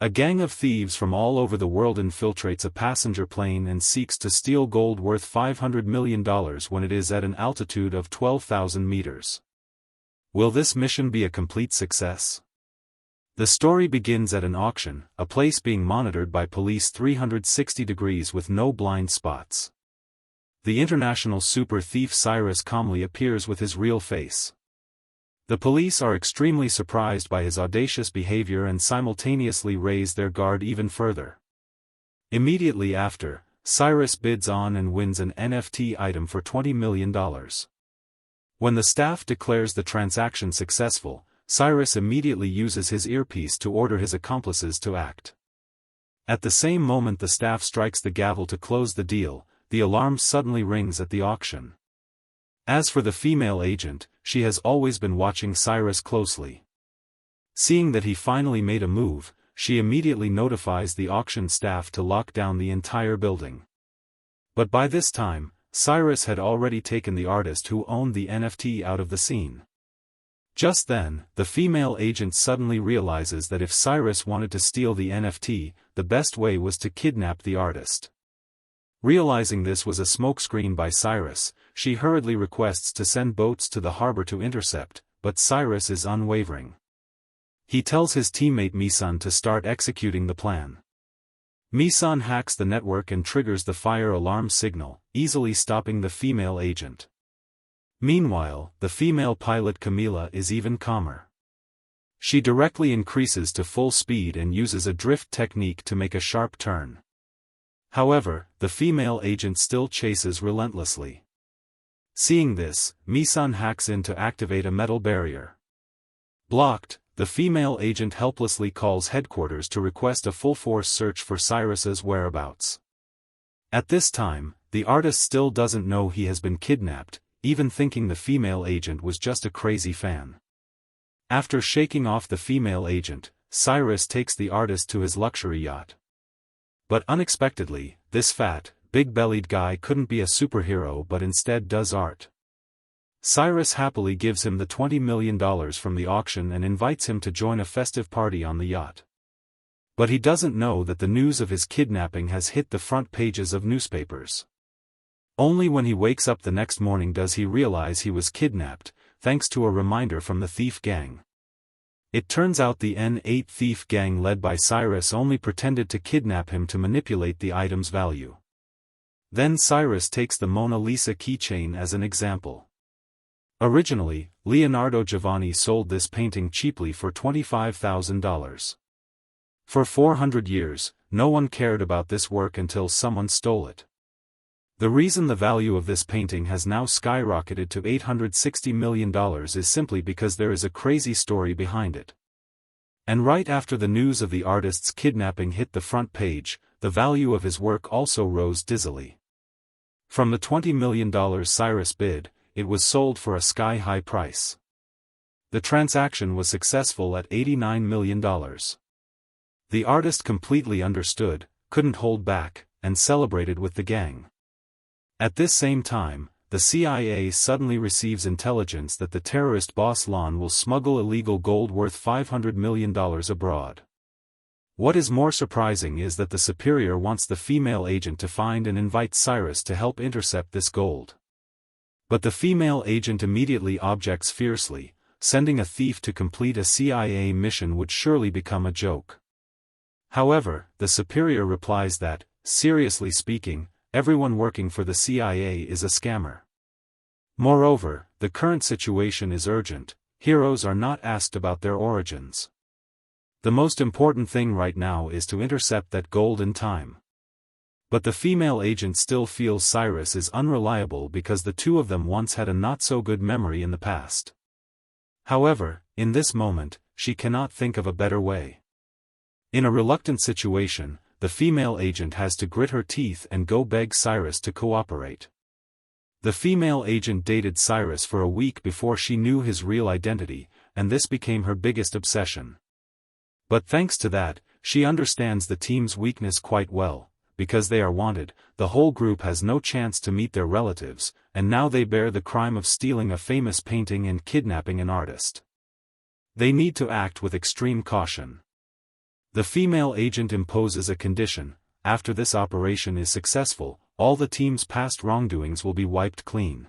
A gang of thieves from all over the world infiltrates a passenger plane and seeks to steal gold worth $500 million when it is at an altitude of 12,000 meters. Will this mission be a complete success? The story begins at an auction, a place being monitored by police 360 degrees with no blind spots. The international super thief Cyrus calmly appears with his real face. The police are extremely surprised by his audacious behavior and simultaneously raise their guard even further. Immediately after, Cyrus bids on and wins an NFT item for $20 million. When the staff declares the transaction successful, Cyrus immediately uses his earpiece to order his accomplices to act. At the same moment the staff strikes the gavel to close the deal, the alarm suddenly rings at the auction. As for the female agent, she has always been watching Cyrus closely. Seeing that he finally made a move, she immediately notifies the auction staff to lock down the entire building. But by this time, Cyrus had already taken the artist who owned the NFT out of the scene. Just then, the female agent suddenly realizes that if Cyrus wanted to steal the NFT, the best way was to kidnap the artist. Realizing this was a smokescreen by Cyrus, she hurriedly requests to send boats to the harbor to intercept, but Cyrus is unwavering. He tells his teammate Misan to start executing the plan. Misan hacks the network and triggers the fire alarm signal, easily stopping the female agent. Meanwhile, the female pilot Camila is even calmer. She directly increases to full speed and uses a drift technique to make a sharp turn. However, the female agent still chases relentlessly. Seeing this, Misan hacks in to activate a metal barrier. Blocked, the female agent helplessly calls headquarters to request a full-force search for Cyrus's whereabouts. At this time, the artist still doesn't know he has been kidnapped, even thinking the female agent was just a crazy fan. After shaking off the female agent, Cyrus takes the artist to his luxury yacht. But unexpectedly, this fat, big-bellied guy couldn't be a superhero but instead does art. Cyrus happily gives him the $20 million from the auction and invites him to join a festive party on the yacht. But he doesn't know that the news of his kidnapping has hit the front pages of newspapers. Only when he wakes up the next morning does he realize he was kidnapped, thanks to a reminder from the thief gang. It turns out the N8 thief gang led by Cyrus only pretended to kidnap him to manipulate the item's value. Then Cyrus takes the Mona Lisa keychain as an example. Originally, Leonardo Giovanni sold this painting cheaply for $25,000. For 400 years, no one cared about this work until someone stole it. The reason the value of this painting has now skyrocketed to $860 million is simply because there is a crazy story behind it. And right after the news of the artist's kidnapping hit the front page, the value of his work also rose dizzily. From the $20 million Cyrus bid, it was sold for a sky-high price. The transaction was successful at $89 million. The artist completely understood, couldn't hold back, and celebrated with the gang. At this same time, the CIA suddenly receives intelligence that the terrorist boss Lon will smuggle illegal gold worth $500 million abroad. What is more surprising is that the superior wants the female agent to find and invite Cyrus to help intercept this gold. But the female agent immediately objects fiercely, sending a thief to complete a CIA mission would surely become a joke. However, the superior replies that, seriously speaking, everyone working for the CIA is a scammer. Moreover, the current situation is urgent, heroes are not asked about their origins. The most important thing right now is to intercept that gold in time. But the female agent still feels Cyrus is unreliable because the two of them once had a not-so-good memory in the past. However, in this moment, she cannot think of a better way. In a reluctant situation, the female agent has to grit her teeth and go beg Cyrus to cooperate. The female agent dated Cyrus for a week before she knew his real identity, and this became her biggest obsession. But thanks to that, she understands the team's weakness quite well. Because they are wanted, the whole group has no chance to meet their relatives, and now they bear the crime of stealing a famous painting and kidnapping an artist. They need to act with extreme caution. The female agent imposes a condition: after this operation is successful, all the team's past wrongdoings will be wiped clean.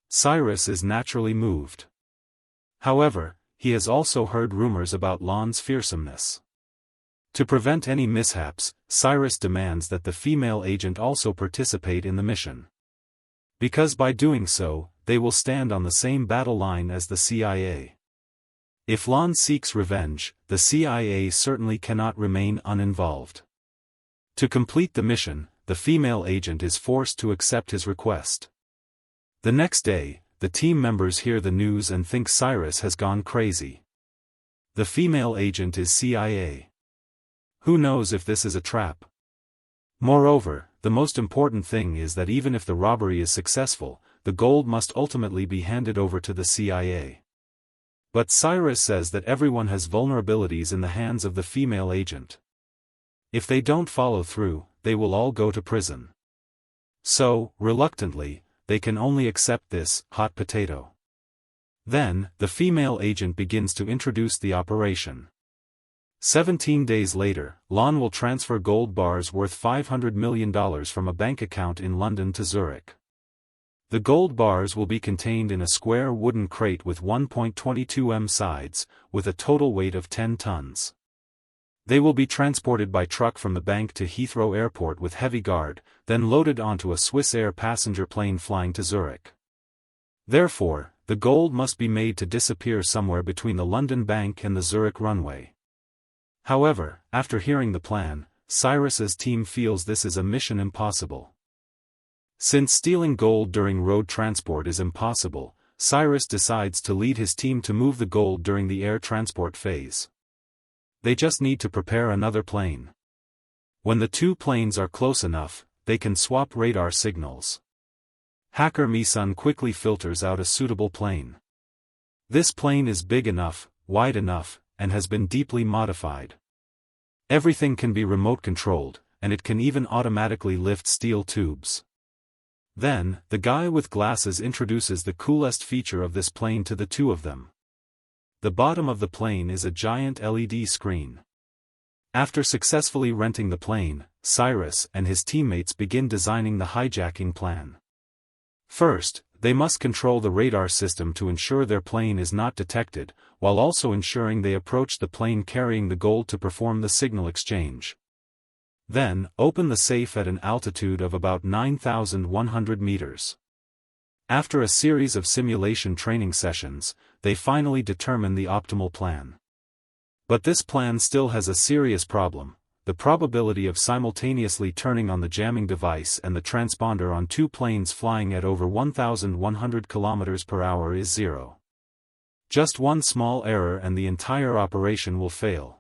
Cyrus is naturally moved. However, he has also heard rumors about Lon's fearsomeness. To prevent any mishaps, Cyrus demands that the female agent also participate in the mission. Because by doing so, they will stand on the same battle line as the CIA. If Lon seeks revenge, the CIA certainly cannot remain uninvolved. To complete the mission, the female agent is forced to accept his request. The next day, the team members hear the news and think Cyrus has gone crazy. The female agent is CIA. Who knows if this is a trap? Moreover, the most important thing is that even if the robbery is successful, the gold must ultimately be handed over to the CIA. But Cyrus says that everyone has vulnerabilities in the hands of the female agent. If they don't follow through, they will all go to prison. So, reluctantly, they can only accept this hot potato. Then, the female agent begins to introduce the operation. 17 days later, Lon will transfer gold bars worth $500 million from a bank account in London to Zurich. The gold bars will be contained in a square wooden crate with 1.22 m sides, with a total weight of 10 tons. They will be transported by truck from the bank to Heathrow Airport with heavy guard, then loaded onto a Swiss Air passenger plane flying to Zurich. Therefore, the gold must be made to disappear somewhere between the London bank and the Zurich runway. However, after hearing the plan, Cyrus's team feels this is a mission impossible. Since stealing gold during road transport is impossible, Cyrus decides to lead his team to move the gold during the air transport phase. They just need to prepare another plane. When the two planes are close enough, they can swap radar signals. Hacker Misun quickly filters out a suitable plane. This plane is big enough, wide enough, and has been deeply modified. Everything can be remote controlled, and it can even automatically lift steel tubes. Then, the guy with glasses introduces the coolest feature of this plane to the two of them. The bottom of the plane is a giant LED screen. After successfully renting the plane, Cyrus and his teammates begin designing the hijacking plan. First, they must control the radar system to ensure their plane is not detected, while also ensuring they approach the plane carrying the gold to perform the signal exchange. Then, open the safe at an altitude of about 9,100 meters. After a series of simulation training sessions, they finally determine the optimal plan. But this plan still has a serious problem: the probability of simultaneously turning on the jamming device and the transponder on two planes flying at over 1,100 km per hour is 0. Just one small error and the entire operation will fail.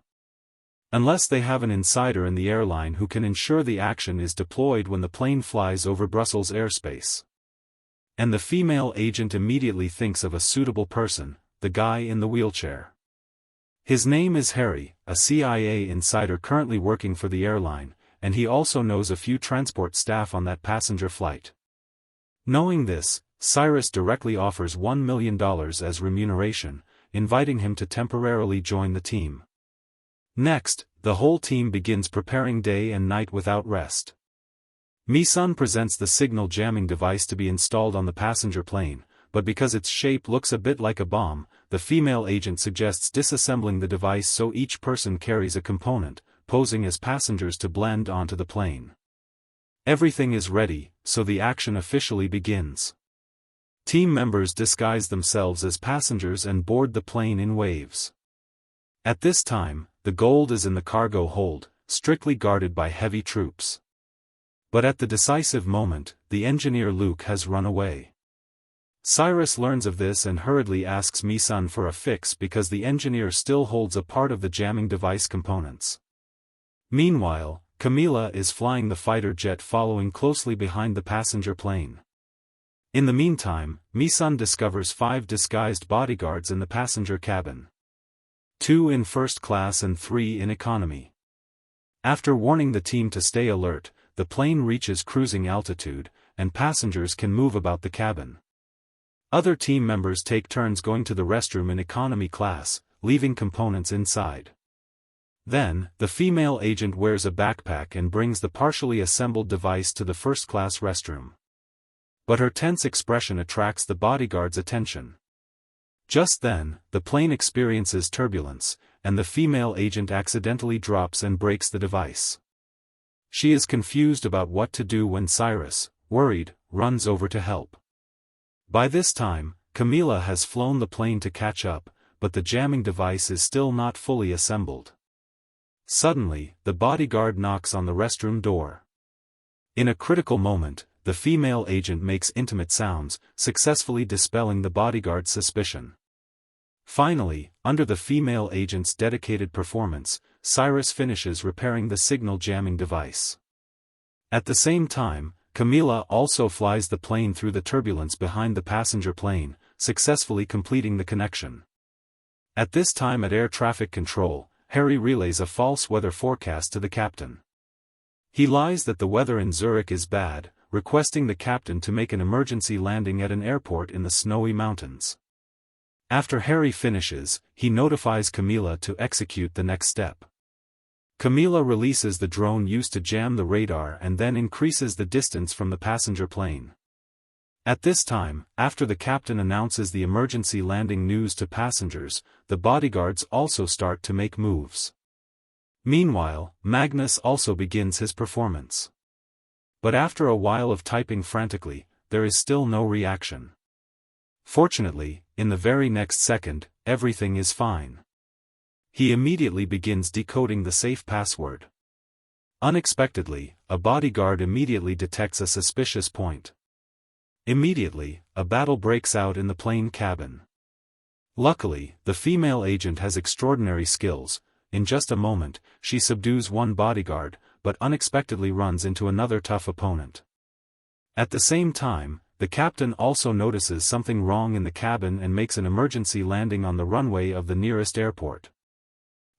Unless they have an insider in the airline who can ensure the action is deployed when the plane flies over Brussels airspace. And the female agent immediately thinks of a suitable person: the guy in the wheelchair. His name is Harry, a CIA insider currently working for the airline, and he also knows a few transport staff on that passenger flight. Knowing this, Cyrus directly offers $1 million as remuneration, inviting him to temporarily join the team. Next, the whole team begins preparing day and night without rest. Misun presents the signal jamming device to be installed on the passenger plane, but because its shape looks a bit like a bomb, the female agent suggests disassembling the device so each person carries a component, posing as passengers to blend onto the plane. Everything is ready, so the action officially begins. Team members disguise themselves as passengers and board the plane in waves. At this time, the gold is in the cargo hold, strictly guarded by heavy troops. But at the decisive moment, the engineer Luke has run away. Cyrus learns of this and hurriedly asks Misun for a fix because the engineer still holds a part of the jamming device components. Meanwhile, Camila is flying the fighter jet following closely behind the passenger plane. In the meantime, Misun discovers 5 disguised bodyguards in the passenger cabin. 2 in first class and 3 in economy. After warning the team to stay alert, the plane reaches cruising altitude, and passengers can move about the cabin. Other team members take turns going to the restroom in economy class, leaving components inside. Then, the female agent wears a backpack and brings the partially assembled device to the first-class restroom. But her tense expression attracts the bodyguard's attention. Just then, the plane experiences turbulence, and the female agent accidentally drops and breaks the device. She is confused about what to do when Cyrus, worried, runs over to help. By this time, Camila has flown the plane to catch up, but the jamming device is still not fully assembled. Suddenly, the bodyguard knocks on the restroom door. In a critical moment, the female agent makes intimate sounds, successfully dispelling the bodyguard's suspicion. Finally, under the female agent's dedicated performance, Cyrus finishes repairing the signal jamming device. At the same time, Camila also flies the plane through the turbulence behind the passenger plane, successfully completing the connection. At this time at air traffic control, Harry relays a false weather forecast to the captain. He lies that the weather in Zurich is bad, requesting the captain to make an emergency landing at an airport in the snowy mountains. After Harry finishes, he notifies Camila to execute the next step. Camila releases the drone used to jam the radar and then increases the distance from the passenger plane. At this time, after the captain announces the emergency landing news to passengers, the bodyguards also start to make moves. Meanwhile, Magnus also begins his performance. But after a while of typing frantically, there is still no reaction. Fortunately, in the very next second, everything is fine. He immediately begins decoding the safe password. Unexpectedly, a bodyguard immediately detects a suspicious point. Immediately, a battle breaks out in the plane cabin. Luckily, the female agent has extraordinary skills. In just a moment, she subdues one bodyguard, but unexpectedly runs into another tough opponent. At the same time, the captain also notices something wrong in the cabin and makes an emergency landing on the runway of the nearest airport.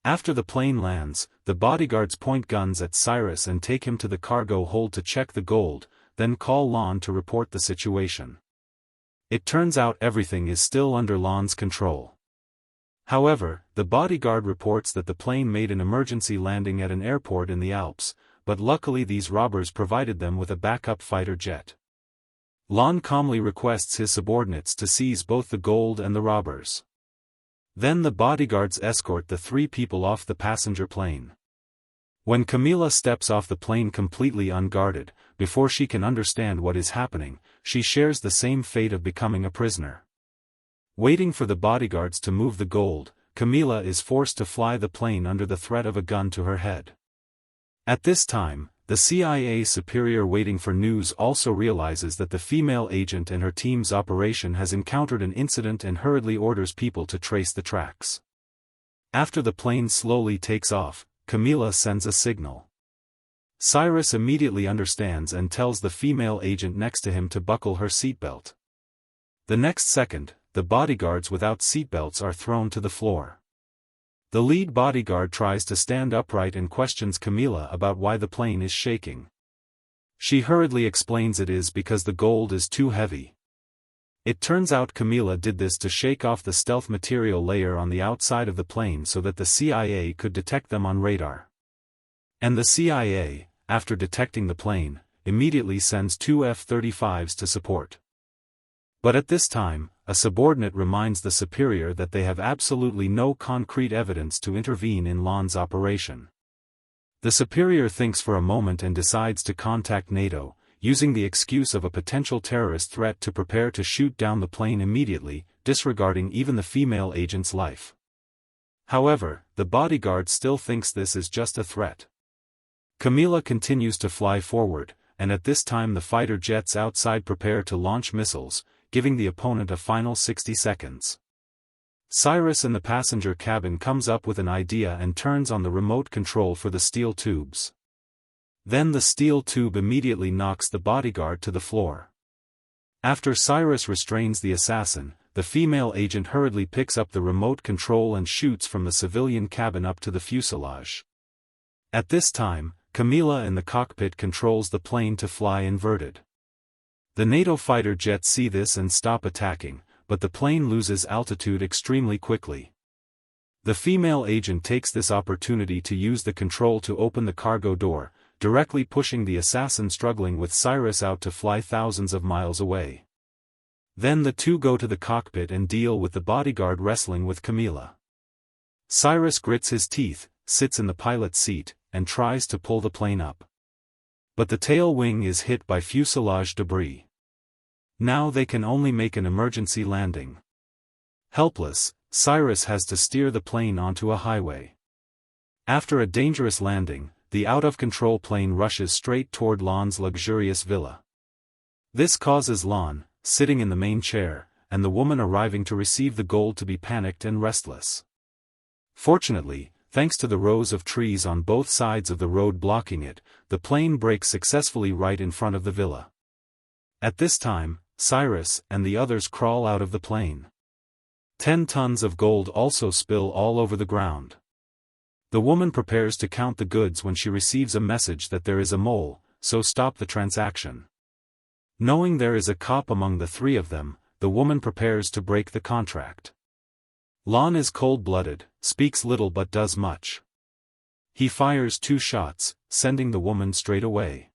After the plane lands, the bodyguards point guns at Cyrus and take him to the cargo hold to check the gold, then call Lon to report the situation. It turns out everything is still under Lon's control. However, the bodyguard reports that the plane made an emergency landing at an airport in the Alps, but luckily these robbers provided them with a backup fighter jet. Lon calmly requests his subordinates to seize both the gold and the robbers. Then the bodyguards escort the three people off the passenger plane. When Camila steps off the plane completely unguarded, before she can understand what is happening, she shares the same fate of becoming a prisoner. Waiting for the bodyguards to move the gold, Camila is forced to fly the plane under the threat of a gun to her head. At this time, the CIA superior waiting for news also realizes that the female agent and her team's operation has encountered an incident and hurriedly orders people to trace the tracks. After the plane slowly takes off, Camila sends a signal. Cyrus immediately understands and tells the female agent next to him to buckle her seatbelt. The next second, the bodyguards without seatbelts are thrown to the floor. The lead bodyguard tries to stand upright and questions Camila about why the plane is shaking. She hurriedly explains it is because the gold is too heavy. It turns out Camila did this to shake off the stealth material layer on the outside of the plane so that the CIA could detect them on radar. And the CIA, after detecting the plane, immediately sends two F-35s to support. But at this time, a subordinate reminds the superior that they have absolutely no concrete evidence to intervene in Lon's operation. The superior thinks for a moment and decides to contact NATO, using the excuse of a potential terrorist threat to prepare to shoot down the plane immediately, disregarding even the female agent's life. However, the bodyguard still thinks this is just a threat. Camila continues to fly forward, and at this time the fighter jets outside prepare to launch missiles, giving the opponent a final 60 seconds. Cyrus in the passenger cabin comes up with an idea and turns on the remote control for the steel tubes. Then the steel tube immediately knocks the bodyguard to the floor. After Cyrus restrains the assassin, the female agent hurriedly picks up the remote control and shoots from the civilian cabin up to the fuselage. At this time, Camila in the cockpit controls the plane to fly inverted. The NATO fighter jets see this and stop attacking, but the plane loses altitude extremely quickly. The female agent takes this opportunity to use the control to open the cargo door, directly pushing the assassin struggling with Cyrus out to fly thousands of miles away. Then the two go to the cockpit and deal with the bodyguard wrestling with Camila. Cyrus grits his teeth, sits in the pilot's seat, and tries to pull the plane up. But the tail wing is hit by fuselage debris. Now they can only make an emergency landing. Helpless, Cyrus has to steer the plane onto a highway. After a dangerous landing, the out-of-control plane rushes straight toward Lon's luxurious villa. This causes Lon, sitting in the main chair, and the woman arriving to receive the gold to be panicked and restless. Fortunately, thanks to the rows of trees on both sides of the road blocking it, the plane brakes successfully right in front of the villa. At this time, Cyrus and the others crawl out of the plane. 10 tons of gold also spill all over the ground. The woman prepares to count the goods when she receives a message that there is a mole, so stop the transaction. Knowing there is a cop among the three of them, the woman prepares to break the contract. Lon is cold-blooded, speaks little but does much. He fires 2 shots, sending the woman straight away.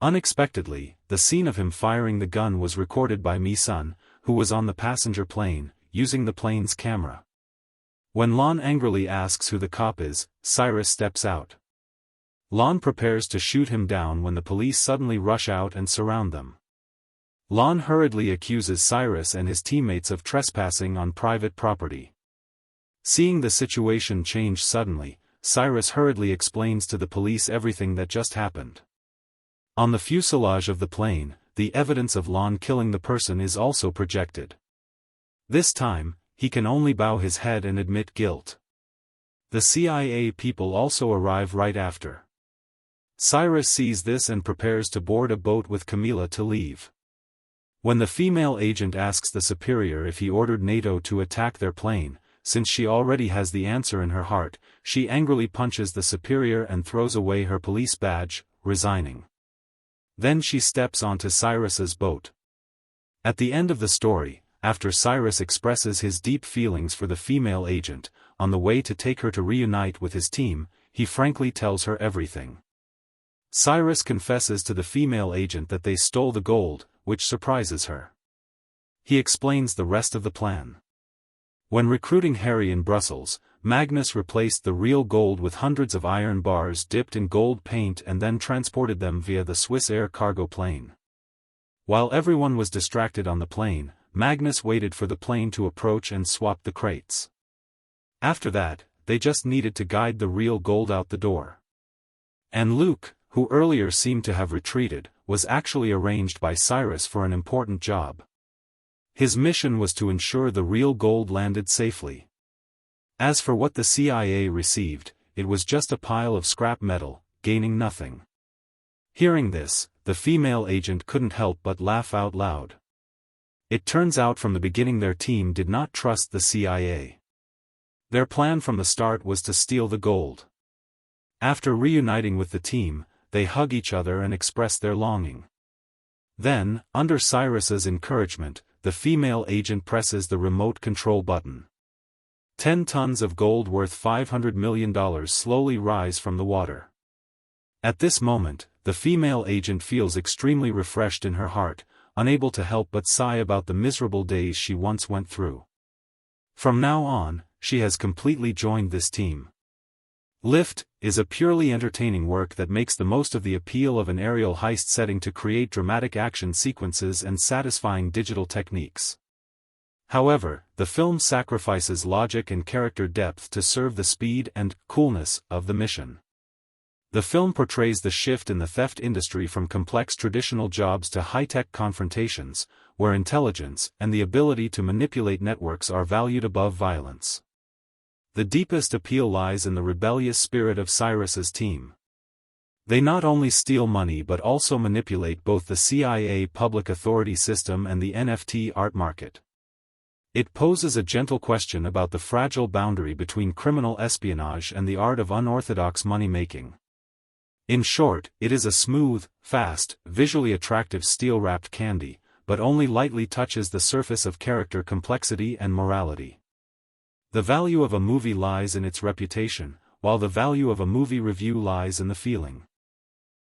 Unexpectedly, the scene of him firing the gun was recorded by Mi-sun, who was on the passenger plane, using the plane's camera. When Lon angrily asks who the cop is, Cyrus steps out. Lon prepares to shoot him down when the police suddenly rush out and surround them. Lon hurriedly accuses Cyrus and his teammates of trespassing on private property. Seeing the situation change suddenly, Cyrus hurriedly explains to the police everything that just happened. On the fuselage of the plane, the evidence of Lon killing the person is also projected. This time, he can only bow his head and admit guilt. The CIA people also arrive right after. Cyrus sees this and prepares to board a boat with Camila to leave. When the female agent asks the superior if he ordered NATO to attack their plane, since she already has the answer in her heart, she angrily punches the superior and throws away her police badge, resigning. Then she steps onto Cyrus's boat. At the end of the story, after Cyrus expresses his deep feelings for the female agent, on the way to take her to reunite with his team, he frankly tells her everything. Cyrus confesses to the female agent that they stole the gold, which surprises her. He explains the rest of the plan. When recruiting Harry in Brussels, Magnus replaced the real gold with hundreds of iron bars dipped in gold paint and then transported them via the Swiss Air cargo plane. While everyone was distracted on the plane, Magnus waited for the plane to approach and swapped the crates. After that, they just needed to guide the real gold out the door. And Luke, who earlier seemed to have retreated, was actually arranged by Cyrus for an important job. His mission was to ensure the real gold landed safely. As for what the CIA received, it was just a pile of scrap metal, gaining nothing. Hearing this, the female agent couldn't help but laugh out loud. It turns out from the beginning their team did not trust the CIA. Their plan from the start was to steal the gold. After reuniting with the team, they hug each other and express their longing. Then, under Cyrus's encouragement, the female agent presses the remote control button. 10 tons of gold worth $500 million slowly rise from the water. At this moment, the female agent feels extremely refreshed in her heart, unable to help but sigh about the miserable days she once went through. From now on, she has completely joined this team. Lift is a purely entertaining work that makes the most of the appeal of an aerial heist setting to create dramatic action sequences and satisfying digital techniques. However, the film sacrifices logic and character depth to serve the speed and coolness of the mission. The film portrays the shift in the theft industry from complex traditional jobs to high-tech confrontations, where intelligence and the ability to manipulate networks are valued above violence. The deepest appeal lies in the rebellious spirit of Cyrus's team. They not only steal money but also manipulate both the CIA public authority system and the NFT art market. It poses a gentle question about the fragile boundary between criminal espionage and the art of unorthodox money-making. In short, it is a smooth, fast, visually attractive steel-wrapped candy, but only lightly touches the surface of character complexity and morality. The value of a movie lies in its reputation, while the value of a movie review lies in the feeling.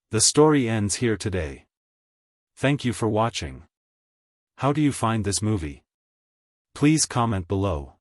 The story ends here today. Thank you for watching. How do you find this movie? Please comment below.